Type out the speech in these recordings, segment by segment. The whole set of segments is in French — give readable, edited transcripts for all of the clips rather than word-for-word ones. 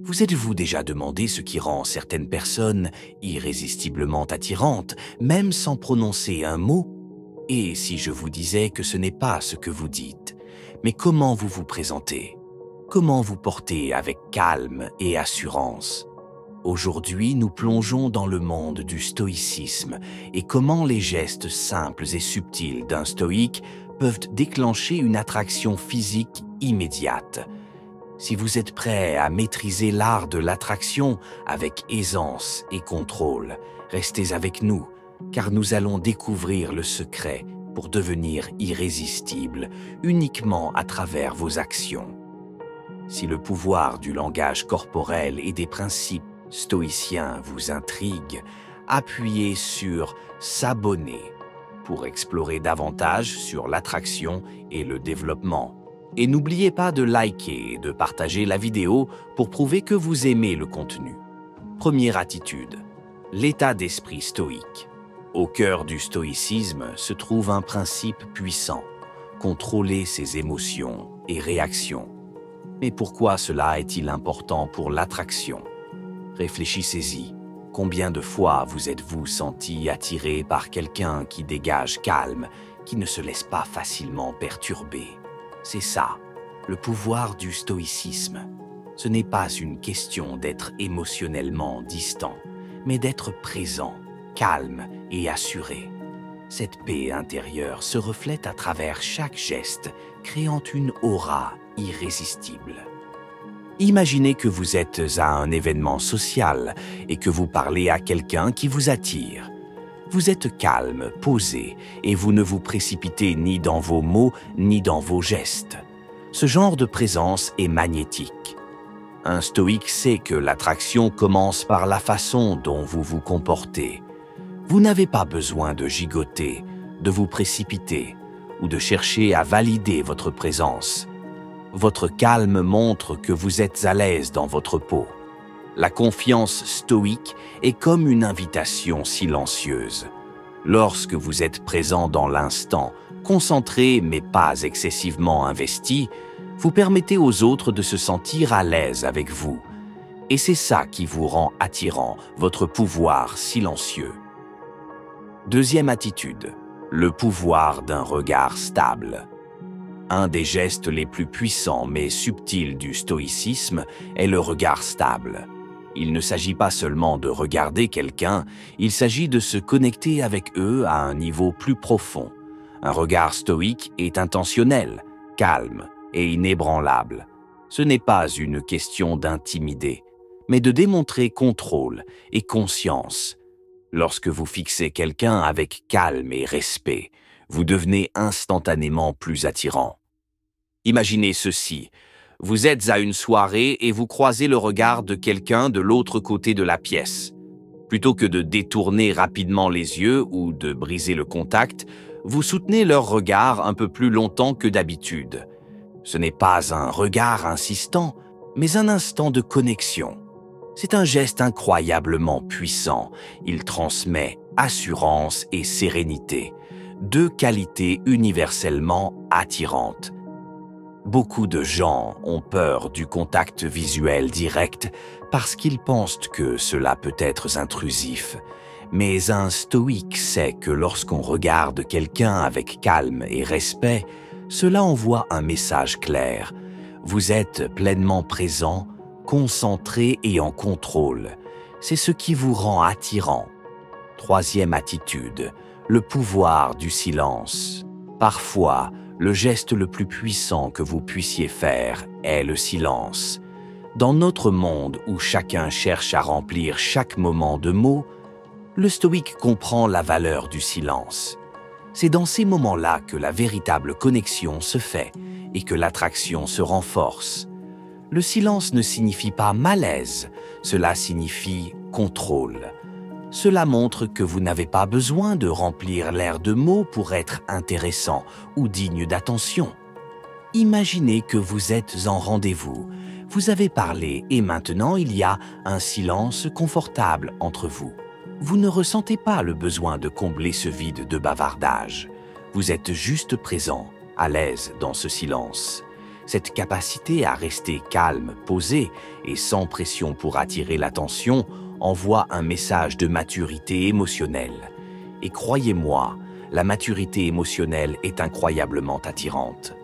Vous êtes-vous déjà demandé ce qui rend certaines personnes irrésistiblement attirantes, même sans prononcer un mot? Et si je vous disais que ce n'est pas ce que vous dites, mais comment vous vous présentez? Comment vous portez avec calme et assurance? Aujourd'hui, nous plongeons dans le monde du stoïcisme et comment les gestes simples et subtils d'un stoïque peuvent déclencher une attraction physique immédiate. Si vous êtes prêt à maîtriser l'art de l'attraction avec aisance et contrôle, restez avec nous, car nous allons découvrir le secret pour devenir irrésistible uniquement à travers vos actions. Si le pouvoir du langage corporel et des principes stoïciens vous intrigue, appuyez sur « S'abonner » pour explorer davantage sur l'attraction et le développement. Et n'oubliez pas de liker et de partager la vidéo pour prouver que vous aimez le contenu. Première attitude, l'état d'esprit stoïque. Au cœur du stoïcisme se trouve un principe puissant, contrôler ses émotions et réactions. Mais pourquoi cela est-il important pour l'attraction? Réfléchissez-y. Combien de fois vous êtes-vous senti attiré par quelqu'un qui dégage calme, qui ne se laisse pas facilement perturber? C'est ça, le pouvoir du stoïcisme. Ce n'est pas une question d'être émotionnellement distant, mais d'être présent, calme et assuré. Cette paix intérieure se reflète à travers chaque geste, créant une aura irrésistible. Imaginez que vous êtes à un événement social et que vous parlez à quelqu'un qui vous attire. Vous êtes calme, posé, et vous ne vous précipitez ni dans vos mots ni dans vos gestes. Ce genre de présence est magnétique. Un stoïque sait que l'attraction commence par la façon dont vous vous comportez. Vous n'avez pas besoin de gigoter, de vous précipiter ou de chercher à valider votre présence. Votre calme montre que vous êtes à l'aise dans votre peau. La confiance stoïque est comme une invitation silencieuse. Lorsque vous êtes présent dans l'instant, concentré mais pas excessivement investi, vous permettez aux autres de se sentir à l'aise avec vous. Et c'est ça qui vous rend attirant, votre pouvoir silencieux. Deuxième attitude, le pouvoir d'un regard stable. Un des gestes les plus puissants mais subtils du stoïcisme est le regard stable. Il ne s'agit pas seulement de regarder quelqu'un, il s'agit de se connecter avec eux à un niveau plus profond. Un regard stoïque est intentionnel, calme et inébranlable. Ce n'est pas une question d'intimider, mais de démontrer contrôle et conscience. Lorsque vous fixez quelqu'un avec calme et respect, vous devenez instantanément plus attirant. Imaginez ceci. Vous êtes à une soirée et vous croisez le regard de quelqu'un de l'autre côté de la pièce. Plutôt que de détourner rapidement les yeux ou de briser le contact, vous soutenez leur regard un peu plus longtemps que d'habitude. Ce n'est pas un regard insistant, mais un instant de connexion. C'est un geste incroyablement puissant. Il transmet assurance et sérénité, deux qualités universellement attirantes. Beaucoup de gens ont peur du contact visuel direct parce qu'ils pensent que cela peut être intrusif. Mais un stoïque sait que lorsqu'on regarde quelqu'un avec calme et respect, cela envoie un message clair. Vous êtes pleinement présent, concentré et en contrôle. C'est ce qui vous rend attirant. Troisième attitude, le pouvoir du silence. Parfois, le geste le plus puissant que vous puissiez faire est le silence. Dans notre monde où chacun cherche à remplir chaque moment de mots, le stoïque comprend la valeur du silence. C'est dans ces moments-là que la véritable connexion se fait et que l'attraction se renforce. Le silence ne signifie pas malaise, cela signifie contrôle. Cela montre que vous n'avez pas besoin de remplir l'air de mots pour être intéressant ou digne d'attention. Imaginez que vous êtes en rendez-vous. Vous avez parlé et maintenant il y a un silence confortable entre vous. Vous ne ressentez pas le besoin de combler ce vide de bavardage. Vous êtes juste présent, à l'aise dans ce silence. Cette capacité à rester calme, posé et sans pression pour attirer l'attention envoie un message de maturité émotionnelle. Et croyez-moi, la maturité émotionnelle est incroyablement attirante.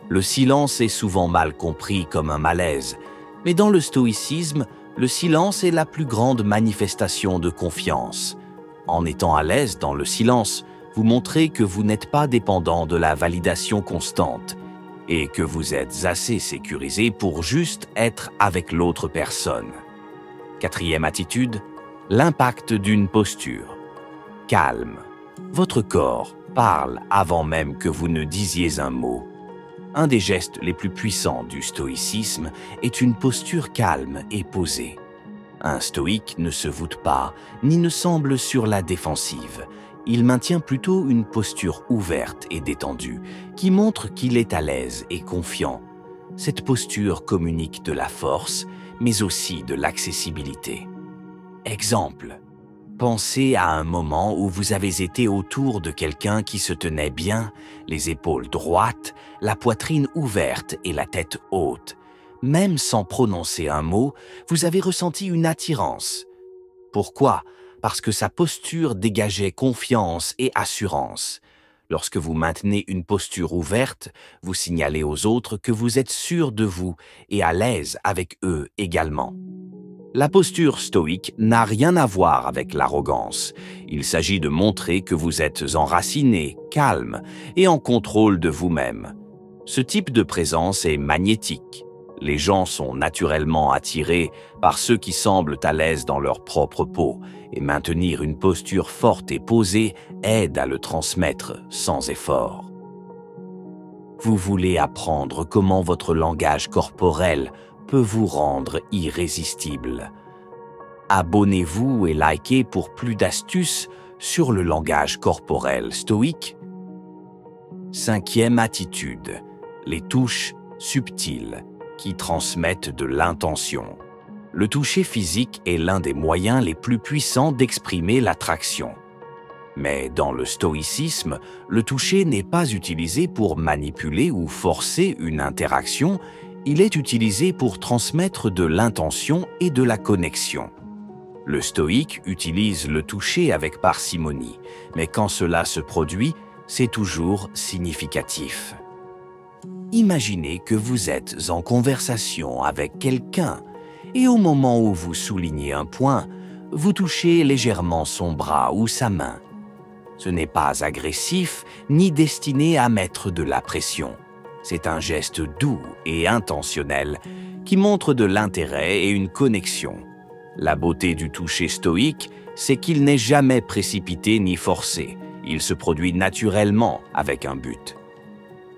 Le silence est souvent mal compris comme un malaise, mais dans le stoïcisme, le silence est la plus grande manifestation de confiance. En étant à l'aise dans le silence, vous montrez que vous n'êtes pas dépendant de la validation constante et que vous êtes assez sécurisé pour juste être avec l'autre personne. Quatrième attitude, l'impact d'une posture. Calme. Votre corps parle avant même que vous ne disiez un mot. Un des gestes les plus puissants du stoïcisme est une posture calme et posée. Un stoïque ne se voûte pas, ni ne semble sur la défensive. Il maintient plutôt une posture ouverte et détendue, qui montre qu'il est à l'aise et confiant. Cette posture communique de la force, mais aussi de l'accessibilité. Exemple. Pensez à un moment où vous avez été autour de quelqu'un qui se tenait bien, les épaules droites, la poitrine ouverte et la tête haute. Même sans prononcer un mot, vous avez ressenti une attirance. Pourquoi? Parce que sa posture dégageait confiance et assurance. Lorsque vous maintenez une posture ouverte, vous signalez aux autres que vous êtes sûr de vous et à l'aise avec eux également. La posture stoïque n'a rien à voir avec l'arrogance. Il s'agit de montrer que vous êtes enraciné, calme et en contrôle de vous-même. Ce type de présence est magnétique. Les gens sont naturellement attirés par ceux qui semblent à l'aise dans leur propre peau, et maintenir une posture forte et posée aide à le transmettre sans effort. Vous voulez apprendre comment votre langage corporel peut vous rendre irrésistible. Abonnez-vous et likez pour plus d'astuces sur le langage corporel stoïque. Cinquième attitude, les touches subtiles qui transmettent de l'intention. Le toucher physique est l'un des moyens les plus puissants d'exprimer l'attraction. Mais dans le stoïcisme, le toucher n'est pas utilisé pour manipuler ou forcer une interaction, il est utilisé pour transmettre de l'intention et de la connexion. Le stoïque utilise le toucher avec parcimonie, mais quand cela se produit, c'est toujours significatif. Imaginez que vous êtes en conversation avec quelqu'un et au moment où vous soulignez un point, vous touchez légèrement son bras ou sa main. Ce n'est pas agressif ni destiné à mettre de la pression. C'est un geste doux et intentionnel qui montre de l'intérêt et une connexion. La beauté du toucher stoïque, c'est qu'il n'est jamais précipité ni forcé. Il se produit naturellement avec un but.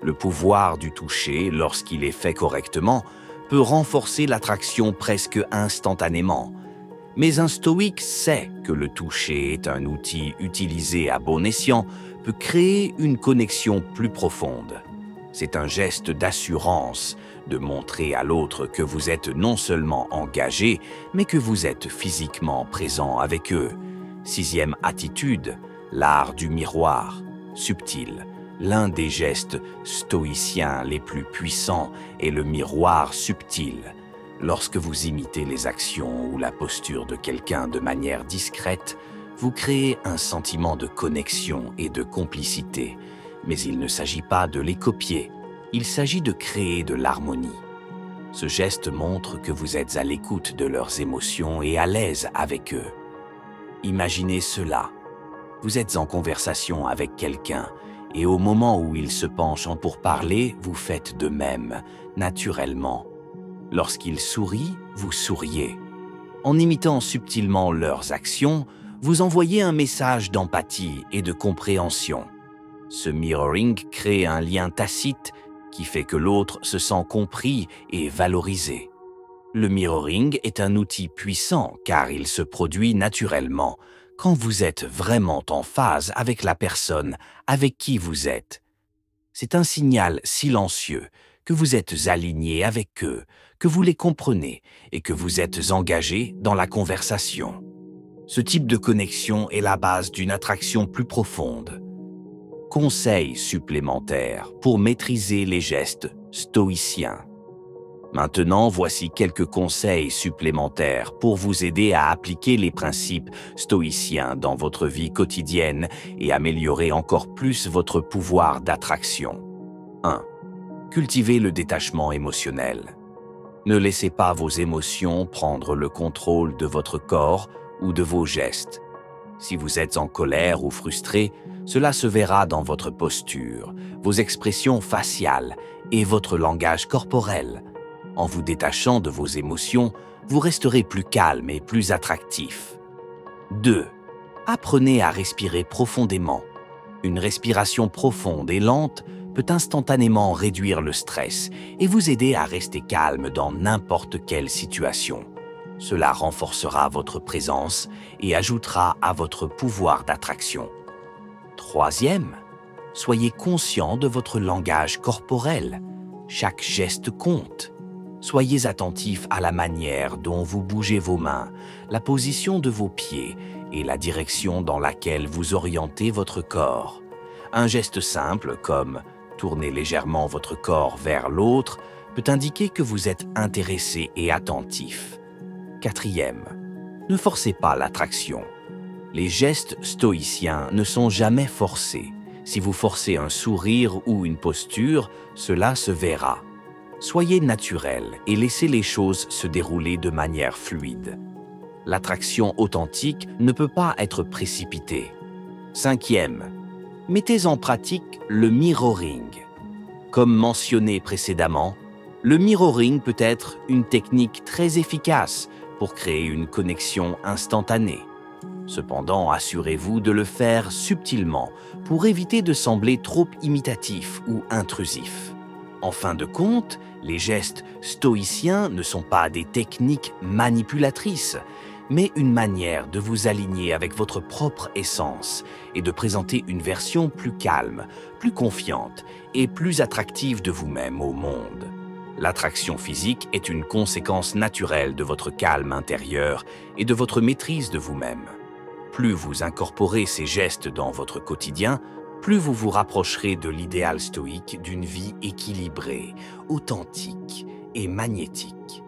Le pouvoir du toucher, lorsqu'il est fait correctement, peut renforcer l'attraction presque instantanément. Mais un stoïque sait que le toucher est un outil utilisé à bon escient, peut créer une connexion plus profonde. C'est un geste d'assurance, de montrer à l'autre que vous êtes non seulement engagé, mais que vous êtes physiquement présent avec eux. Sixième attitude, l'art du miroir, subtil. L'un des gestes stoïciens les plus puissants est le miroir subtil. Lorsque vous imitez les actions ou la posture de quelqu'un de manière discrète, vous créez un sentiment de connexion et de complicité. Mais il ne s'agit pas de les copier, il s'agit de créer de l'harmonie. Ce geste montre que vous êtes à l'écoute de leurs émotions et à l'aise avec eux. Imaginez cela. Vous êtes en conversation avec quelqu'un et au moment où il se penche en pourparler, vous faites de même, naturellement. Lorsqu'il sourit, vous souriez. En imitant subtilement leurs actions, vous envoyez un message d'empathie et de compréhension. Ce mirroring crée un lien tacite qui fait que l'autre se sent compris et valorisé. Le mirroring est un outil puissant car il se produit naturellement quand vous êtes vraiment en phase avec la personne avec qui vous êtes. C'est un signal silencieux que vous êtes aligné avec eux, que vous les comprenez et que vous êtes engagé dans la conversation. Ce type de connexion est la base d'une attraction plus profonde. Conseils supplémentaires pour maîtriser les gestes stoïcien. Maintenant, voici quelques conseils supplémentaires pour vous aider à appliquer les principes stoïciens dans votre vie quotidienne et améliorer encore plus votre pouvoir d'attraction. 1. Cultivez le détachement émotionnel. Ne laissez pas vos émotions prendre le contrôle de votre corps ou de vos gestes. Si vous êtes en colère ou frustré, cela se verra dans votre posture, vos expressions faciales et votre langage corporel. En vous détachant de vos émotions, vous resterez plus calme et plus attractif. 2. Apprenez à respirer profondément. Une respiration profonde et lente peut instantanément réduire le stress et vous aider à rester calme dans n'importe quelle situation. Cela renforcera votre présence et ajoutera à votre pouvoir d'attraction. 3. Soyez conscient de votre langage corporel. Chaque geste compte. Soyez attentif à la manière dont vous bougez vos mains, la position de vos pieds et la direction dans laquelle vous orientez votre corps. Un geste simple comme tourner légèrement votre corps vers l'autre peut indiquer que vous êtes intéressé et attentif. 4. Ne forcez pas l'attraction. Les gestes stoïciens ne sont jamais forcés. Si vous forcez un sourire ou une posture, cela se verra. Soyez naturel et laissez les choses se dérouler de manière fluide. L'attraction authentique ne peut pas être précipitée. 5. Mettez en pratique le mirroring. Comme mentionné précédemment, le mirroring peut être une technique très efficace pour créer une connexion instantanée. Cependant, assurez-vous de le faire subtilement pour éviter de sembler trop imitatif ou intrusif. En fin de compte, les gestes stoïciens ne sont pas des techniques manipulatrices, mais une manière de vous aligner avec votre propre essence et de présenter une version plus calme, plus confiante et plus attractive de vous-même au monde. L'attraction physique est une conséquence naturelle de votre calme intérieur et de votre maîtrise de vous-même. Plus vous incorporez ces gestes dans votre quotidien, plus vous vous rapprocherez de l'idéal stoïque d'une vie équilibrée, authentique et magnétique.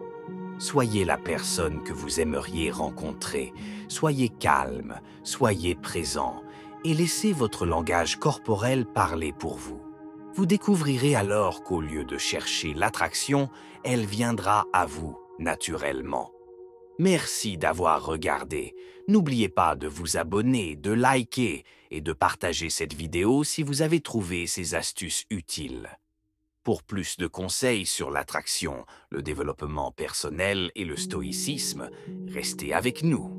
Soyez la personne que vous aimeriez rencontrer, soyez calme, soyez présent et laissez votre langage corporel parler pour vous. Vous découvrirez alors qu'au lieu de chercher l'attraction, elle viendra à vous naturellement. Merci d'avoir regardé. N'oubliez pas de vous abonner, de liker et de partager cette vidéo si vous avez trouvé ces astuces utiles. Pour plus de conseils sur l'attraction, le développement personnel et le stoïcisme, restez avec nous.